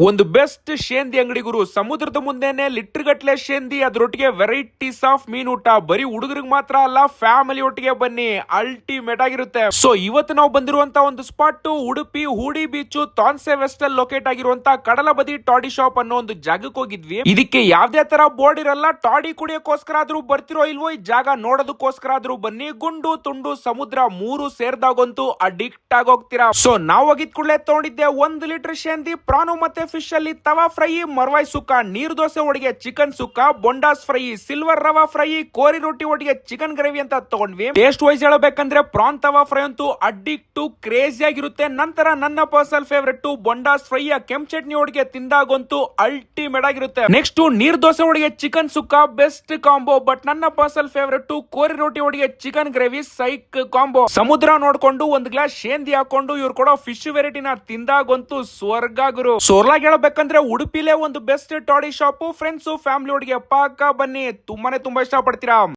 ಒಂದು ಬೆಸ್ಟ್ ಶೇಂದಿ ಅಂಗಡಿ ಗುರು. ಸಮುದ್ರದ ಮುಂದೆನೆ ಲೀಟರ್ ಗಟ್ಲೆ ಶೇಂದಿ, ಅದ್ರೊಟ್ಟಿಗೆ ವೆರೈಟೀಸ್ ಆಫ್ ಮೀನೂಟ. ಬರೀ ಹುಡುಗರಿಗೆ ಮಾತ್ರ ಅಲ್ಲ, ಫ್ಯಾಮಿಲಿ ಒಟ್ಟಿಗೆ ಬನ್ನಿ, ಅಲ್ಟಿಮೇಟ್ ಆಗಿರುತ್ತೆ. ಸೊ ಇವತ್ತು ನಾವು ಬಂದಿರುವಂತ ಒಂದು ಸ್ಪಾಟ್ ಉಡುಪಿ ಹೂಡಿ ಬೀಚ್ ತಾನ್ಸೆ ವೆಸ್ಟ್ ಅಲ್ಲಿ ಲೊಕೇಟ್ ಆಗಿರುವಂತ ಕಡಲ ಬದಿ ಟಾಡಿ ಶಾಪ್ ಅನ್ನೋ ಒಂದು ಜಾಗಕ್ಕೆ ಹೋಗಿದ್ವಿ. ಇದಕ್ಕೆ ಯಾವ್ದೇ ತರ ಬೋರ್ಡ್ ಇರಲ್ಲ. ಟಾಡಿ ಕುಡಿಯೋಕೋಸ್ಕರ ಆದ್ರೂ ಬರ್ತಿರೋ ಇಲ್ವೋ, ಈ ಜಾಗ ನೋಡೋದಕ್ಕೋಸ್ಕರ ಆದ್ರೂ ಬನ್ನಿ. ಗುಂಡು ತುಂಡು ಸಮುದ್ರ ಮೂರು ಸೇರ್ದಾಗಂತೂ ಅಡಿಕ್ಟ್ ಆಗೋಗ್ತೀರಾ. ಸೊ ನಾವು ಹೋಗಿದ್ ಕೂಡಲೇ ತಗೊಂಡಿದ್ದೆ 1 ಲೀಟರ್ ಶೇಂದಿ, ಪ್ರಾನು ಮತ್ತೆ ಫಿಶ್ ಅಲ್ಲಿ ತವಾ ಫ್ರೈ, ಮರ್ವಾಯ್ ಸುಕ್ಕ, ನೀರ್ ದೋಸೆ ಒಳಗೆ ಚಿಕನ್ ಸುಕ್ಕ, ಬೊಂಡಾಸ್ ಫ್ರೈ, ಸಿಲ್ವರ್ ರವಾ ಫ್ರೈ, ಕೋರಿ ರೊಟ್ಟಿ ಒಟ್ಟಿಗೆ ಚಿಕನ್ ಗ್ರೇವಿ ಅಂತ ತಗೊಂಡ್ವಿ. ಟೇಸ್ಟ್ ವೈಸ್ ಹೇಳಬೇಕಂದ್ರೆ ಪ್ರಾನ್ ತವಾ ಫ್ರೈ ಅಂತೂ ಅಡ್ಡಿಕ್ಟು ಕ್ರೇಜಿ ಆಗಿರುತ್ತೆ. ನಂತರ ನನ್ನ ಪರ್ಸನಲ್ ಫೇವರೇಟ್ ಬೊಂಡಾಸ್ ಫ್ರೈ ಕೆಂಪ್ ಚಟ್ನಿ ಒಟ್ಟಿಗೆ ತಿಂದಾಗಂತೂ ಅಲ್ಟಿಮೇಟ್ ಆಗಿರುತ್ತೆ. ನೆಕ್ಸ್ಟ್ ನೀರ್ ದೋಸೆ ಒಳಗೆ chicken sukka best combo. But ನನ್ನ ಪರ್ಸನಲ್ ಫೇವರೇಟ್ ಕೋರಿ ರೊಟ್ಟಿ ಒಟ್ಟಿಗೆ ಚಿಕನ್ ಗ್ರೇವಿ ಸೈಕ್ ಕಾಂಬೋ. ಸಮುದ್ರ ನೋಡ್ಕೊಂಡು ಒಂದ್ ಗ್ಲಾಸ್ ಶೇಂದಿ ಹಾಕೊಂಡು ಇವ್ರು ಕೊಡೋ ಫಿಶ್ ವೆರೈಟಿನ ತಿಂದಾಗಂತೂ ಸ್ವರ್ಗ ಗುರು. ಸೋರ್ಲಾಗಿ ಹೇಳಬೇಕಂದ್ರೆ ಉಡುಪಿಲೇ ಒಂದು ಬೆಸ್ಟ್ ಟಾಡಿ ಶಾಪ್. ಫ್ರೆಂಡ್ಸ್ ಫ್ಯಾಮಿಲಿ ಒಟ್ಟಿಗೆ ಪಾಕ ಬನ್ನಿ, ತುಂಬಾ ಇಷ್ಟ ಪಡ್ತೀರಾ.